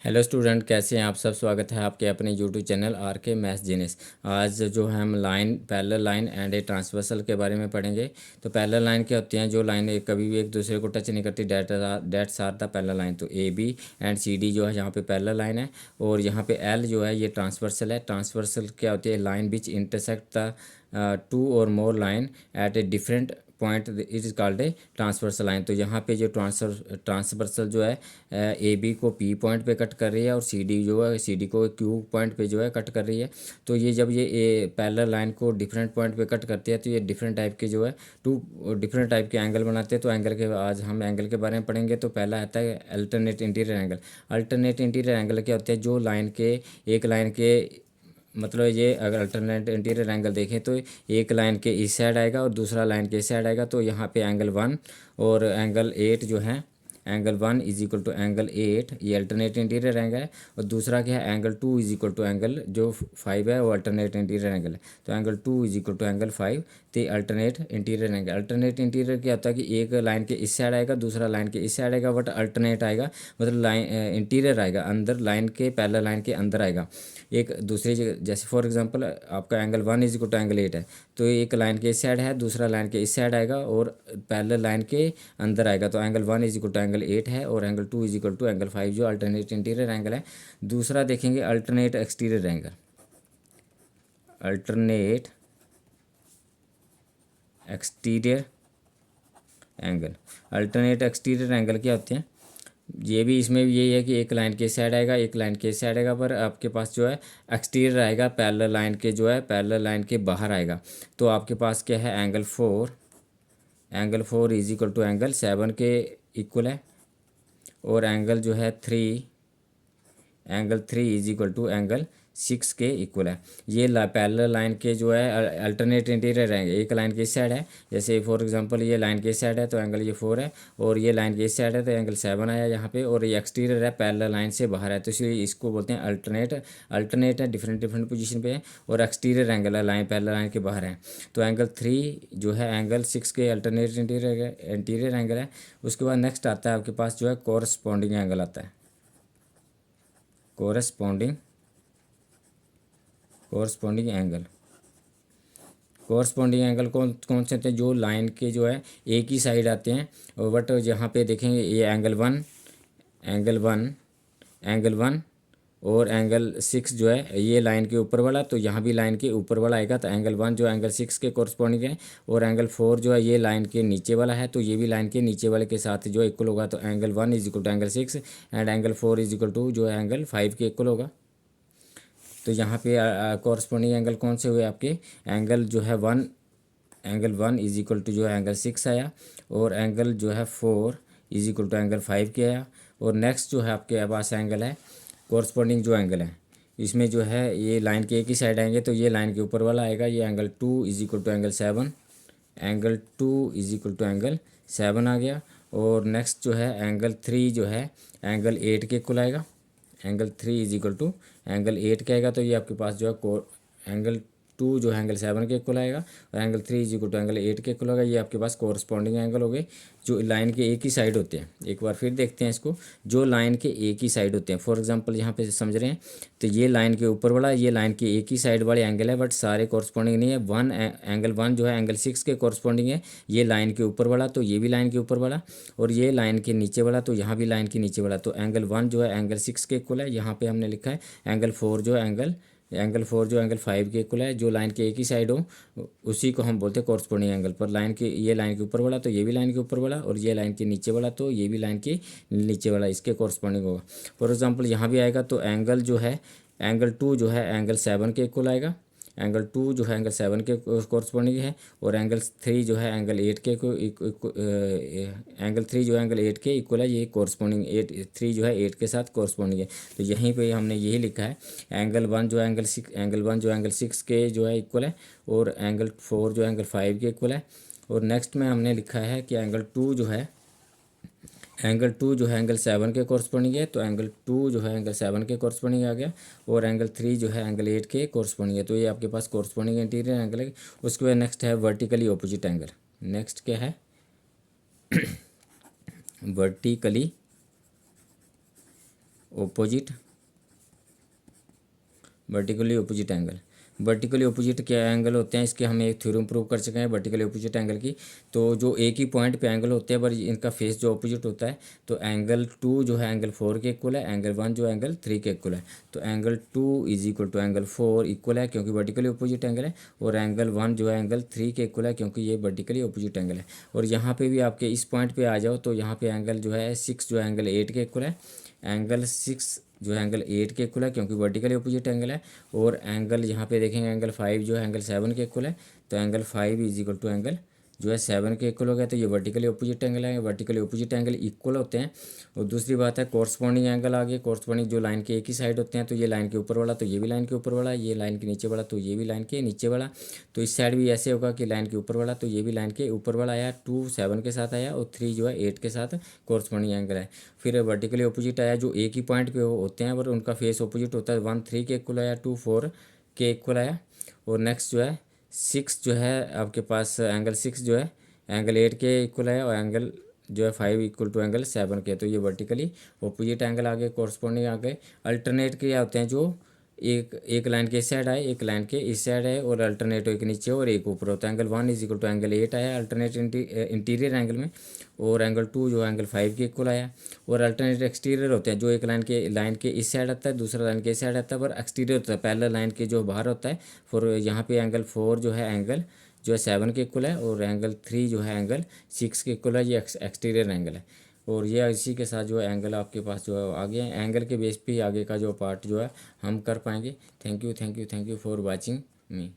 Hello student, कैसे हैं आप सब। स्वागत है आपके अपने यूट्यूब चैनल आर के मैथ्स जीनियस। आज जो है हम line, parallel line and a transversal के बारे में पढ़ेंगे। तो पैरेलल लाइन क्या होती हैं? जो लाइन कभी भी एक दूसरे को टच नहीं करती, that's are the parallel line. तो A B and C D जो है यहाँ पे पैरेलल लाइन है, और यहाँ पे एल जो है ये ट्रांसवर्सल है। ट्रांसवर्सल क्या होती है? Line which intersect the two और more line at a different point, it is called a transversal line. तो यहाँ पे जो ट्रांसवर्सल जो है ए बी को पी पॉइंट पे कट कर रही है, और सी डी जो है सी डी को क्यू पॉइंट पे जो है कट कर रही है। तो ये जब ये पैरेलल लाइन को डिफरेंट पॉइंट पे कट करती है, तो ये डिफरेंट टाइप के जो है डिफरेंट टाइप के एंगल बनाते हैं। तो एंगल के आज हम एंगल के बारे में पढ़ेंगे। तो पहला आता है alternate interior angle. Alternate interior angle क्या होते हैं? जो लाइन के एक लाइन के मतलब ये अगर अल्टरनेट इंटीरियर एंगल देखें तो एक लाइन के इस साइड आएगा और दूसरा लाइन के इस साइड आएगा। तो यहाँ पे एंगल 1 और एंगल 8 जो है, angle 1 is equal to angle 8, ये अल्टरनेट इंटीरियर एंगल है। और दूसरा क्या है? Angle 2 is equal to angle जो 5 है, वो अल्टरनेट इंटीरियर एंगल है। तो angle 2 is equal to angle 5, तो alternate interior angle. Alternate interior क्या होता है कि एक लाइन के इस साइड आएगा, दूसरा लाइन के इस साइड आएगा, बट अल्टरनेट आएगा, मतलब लाइन इंटीरियर आएगा, अंदर लाइन के पैरेलल लाइन के अंदर आएगा एक दूसरी जगह। जैसे फॉर एग्जांपल आपका angle 1 is equal to angle 8 है, तो एक लाइन के इस साइड है, दूसरा लाइन के इस साइड आएगा और पैरेलल लाइन के अंदर आएगा। तो angle 1 is equal to angle 8 है, और angle 2 is equal to angle 5 जो अल्टरनेट इंटीरियर एंगल है। दूसरा देखेंगे alternate exterior angle. Alternate exterior angle. Alternate exterior angle क्या होते हैं? ये भी, इसमें भी यही है कि एक लाइन के साइड आएगा, एक लाइन के साइड आएगा, पर आपके पास जो है एक्सटीरियर आएगा, पैरेलल लाइन के जो है पैरेलल लाइन के बाहर आएगा। तो आपके पास क्या है? Angle 4, angle 4 is equal to angle 7 के इक्वल है, और एंगल जो है 3, angle 3 is equal to angle 6 के इक्वल है। ये पैरेलल लाइन के जो है अल्टरनेट इंटीरियर रहेंगे। एक लाइन के इस साइड है, जैसे फॉर एग्जांपल ये लाइन के इस साइड है तो एंगल ये 4 है, और ये लाइन के इस साइड है तो एंगल 7 आया यहाँ पे, और ये एक्सटीरियर है, पैरेलल लाइन से बाहर है, तो इसलिए इसको बोलते हैं अल्टरनेट। अल्टरनेट है, डिफरेंट डिफरेंट पोजीशन पे है, और एक्सटीरियर एंगल है, लाइन पैरेलल लाइन के बाहर है। तो एंगल 3 जो है एंगल 6 के अल्टरनेट इंटीरियर एंगल है। उसके बाद नेक्स्ट आता है आपके पास जो है कोरस्पॉन्डिंग एंगल आता है। Corresponding angle. कोरस्पॉन्डिंग एंगल कौन कौन से होते हैं? जो लाइन के जो है एक ही साइड आते हैं, और बट यहाँ पे देखेंगे ये एंगल 1, एंगल 1, एंगल 1 और एंगल 6 जो है ये लाइन के ऊपर वाला, तो यहाँ भी लाइन के ऊपर वाला आएगा। तो एंगल 1 जो एंगल 6 के कोरस्पॉन्डिंग है, और एंगल 4 जो है ये लाइन के नीचे वाला है, तो ये भी लाइन के नीचे वाले के साथ जो इक्वल होगा। तो angle 1 is equal to angle 6 and angle 4 is equal to जो है एंगल 5 के इक्वल होगा। तो यहाँ पे कॉरस्पॉन्डिंग एंगल कौन से हुए आपके? एंगल जो है 1, एंगल 1 इज इक्वल टू जो है एंगल 6 आया, और एंगल जो है 4 इज इक्वल टू एंगल 5 के आया। और नेक्स्ट जो है आपके पास एंगल है, कॉरस्पॉन्डिंग जो एंगल है, इसमें जो है ये लाइन के एक ही साइड आएंगे, तो ये लाइन के ऊपर वाला आएगा, ये angle 2 is equal to angle 7, angle 2 is equal to angle 7 आ गया। और नेक्स्ट जो है एंगल 3 जो है एंगल 8 के इक्वल आएगा, angle 3 is equal to angle 8 का आएगा। तो ये आपके पास जो है एंगल 2 जो है एंगल 7 के इक्वल आएगा, और angle 3 is equal to angle 8 के इक्वल होगा। ये आपके पास कोरस्पॉन्डिंग एंगल हो गए, जो लाइन के एक ही साइड होते हैं। एक बार फिर देखते हैं इसको, जो लाइन के एक ही साइड होते हैं। फॉर एग्जांपल यहाँ पे समझ रहे हैं, तो ये लाइन के ऊपर वाला, ये लाइन के एक ही साइड वाले एंगल है, बट सारे कोरस्पॉन्डिंग नहीं है। एंगल 1 जो है एंगल 6 के कोरस्पॉन्डिंग है, ये लाइन के ऊपर वाला, तो ये भी लाइन के ऊपर वाला, और ये लाइन के नीचे वाला, तो यहाँ भी लाइन के नीचे वाला। तो एंगल 1 जो है एंगल 6 के इक्वल है, यहाँ पे हमने लिखा है एंगल 4 जो है एंगल 4 जो एंगल 5 के इक्वल है। जो लाइन के एक ही साइड हो उसी को हम बोलते हैं कोरस्पॉन्डिंग एंगल। पर लाइन के, ये लाइन के ऊपर वाला तो ये भी लाइन के ऊपर वाला, और ये लाइन के नीचे वाला तो ये भी लाइन के नीचे वाला, इसके कोरस्पॉन्डिंग होगा। फॉर एग्जांपल यहाँ भी आएगा, तो एंगल जो है एंगल 2 जो है एंगल 7 के इक्वल आएगा, एंगल 2 जो है एंगल 7 के कोरस्पॉन्डिंग है, और एंगल 3 जो है एंगल 8 के एंगल 3 जो है एंगल 8 के इक्वल है। ये कोरस्पॉन्डिंग 3 जो है 8 के साथ कोरस्पॉन्डिंग है। तो यहीं पे हमने यही लिखा है, एंगल 1 जो एंगल 6 के जो है इक्वल है, और एंगल 4 जो एंगल 5 के इक्वल है। और नेक्स्ट में हमने लिखा है कि एंगल 2 जो है एंगल 7 के कोरस्पॉन्डिंग है, तो एंगल 2 जो है एंगल 7 के कोरस्पॉन्डिंग आ गया, और एंगल 3 जो है एंगल 8 के कोरस्पॉन्डिंग है। तो ये आपके पास कोरस्पॉन्डिंग इंटीरियर एंगल है। उसके बाद नेक्स्ट है वर्टिकली ऑपोजिट एंगल। नेक्स्ट क्या है? Vertically opposite vertically opposite angle. Vertically opposite क्या एंगल होते हैं, इसके हम एक थ्योरम प्रूव कर चुके हैं वर्टिकली ऑपोजिट एंगल की। तो जो एक ही पॉइंट पे एंगल होते हैं पर इनका फेस जो ऑपोजिट होता है, तो एंगल 2 जो है एंगल 4 के इक्वल है, एंगल 1 जो एंगल 3 के इक्वल है। तो angle 2 is equal to angle 4 equal है क्योंकि वर्टिकली ऑपोजिट एंगल है, और एंगल 1 जो है एंगल 3 के इक्वल है क्योंकि ये वर्टिकली ऑपोजिट एंगल है। और यहाँ पे भी आपके इस पॉइंट पे आ जाओ तो यहाँ पे एंगल जो है 6 जो है एंगल 8 के इक्वल है, एंगल 6 जो है एंगल 8 के इक्वल है क्योंकि वर्टिकली ऑपोजिट एंगल है। और एंगल यहाँ पे देखेंगे एंगल 5 जो है एंगल 7 के इक्वल है, तो angle 5 is equal to angle जो है 7 के इक्वल हो गया। तो ये वर्टिकली ऑपोजिट एंगल है, वर्टिकली ऑपोजिट एंगल इक्वल होते हैं। और दूसरी बात है कोरस्पॉन्डिंग एंगल आ गए, कोरस्पॉन्डिंग जो लाइन के एक ही साइड होते हैं, तो ये लाइन के ऊपर वाला तो ये भी लाइन के ऊपर वाला, ये लाइन के नीचे वाला तो ये भी लाइन के नीचे वाला। तो इस साइड भी ऐसे होगा कि लाइन के ऊपर वाला तो ये भी लाइन के ऊपर वाला आया, 2 7 के साथ आया, और 3 जो है 8 के साथ कोरस्पॉन्डिंग एंगल है। फिर वर्टिकली ऑपोजिट आया जो एक ही पॉइंट पे होते हैं पर उनका फेस ऑपोजिट होता है, 1 3 के इक्वल आया, 2 4 के इक्वल आया। और नेक्स्ट जो है 6 जो है आपके पास एंगल 6 जो है एंगल 8 के इक्वल है, और एंगल जो है 5 इक्वल टू एंगल 7 के। तो ये वर्टिकली ऑपोजिट एंगल आ गए, कोरस्पॉन्डिंग आ गए। अल्टरनेट क्या होते हैं, जो एक लाइन के इस साइड आए, एक लाइन के इस साइड है, और अल्टरनेट एक नीचे और एक ऊपर होता है। Angle 1 is equal to angle 8 आया अल्टरनेट इंटीरियर एंगल में, और एंगल 2 जो एंगल 5 के इक्वल आया। और अल्टरनेट एक्सटीरियर होते हैं, जो एक लाइन के इस साइड आता है, दूसरा लाइन के इस साइड आता है, पर एक्सटीरियर होता है पहला लाइन के जो बाहर होता है। फॉर यहाँ पे एंगल 4 जो है एंगल जो है 7 के इक्वल है, और एंगल 3 जो है एंगल 6 के इक्वल है, ये एक्सटीरियर एंगल है। और ये इसी के साथ जो है एंगल आपके पास जो है आगे एंगल के बेस पे ही आगे का जो पार्ट जो है हम कर पाएंगे। Thank you for watching me.